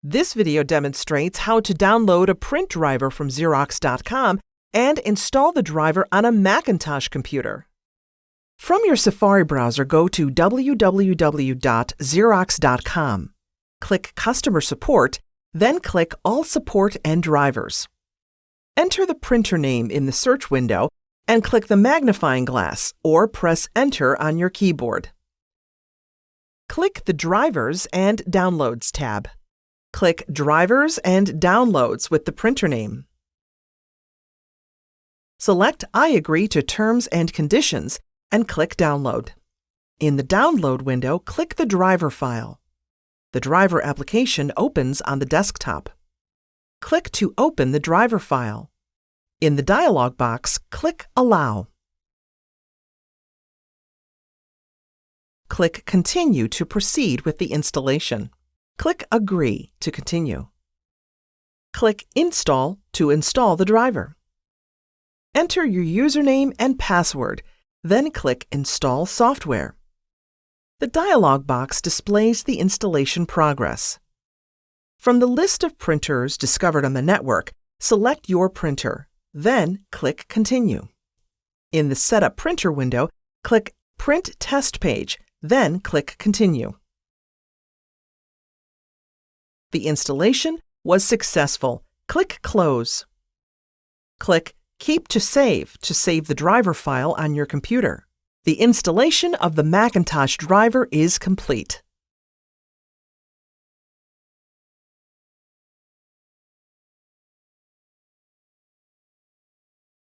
This video demonstrates how to download a print driver from Xerox.com and install the driver on a Macintosh computer. From your Safari browser, go to www.xerox.com. Click Customer Support, then click All Support and Drivers. Enter the printer name in the search window and click the magnifying glass or press Enter on your keyboard. Click the Drivers and Downloads tab. Click Drivers and Downloads with the printer name. Select I agree to terms and conditions and click Download. In the Download window, click the driver file. The driver application opens on the desktop. Click to open the driver file. In the dialog box, click Allow. Click Continue to proceed with the installation. Click Agree to continue. Click Install to install the driver. Enter your username and password, then click Install Software. The dialog box displays the installation progress. From the list of printers discovered on the network, select your printer, then click Continue. In the Setup Printer window, click Print Test Page, then click Continue. The installation was successful. Click Close. Click Keep to save the driver file on your computer. The installation of the Macintosh driver is complete.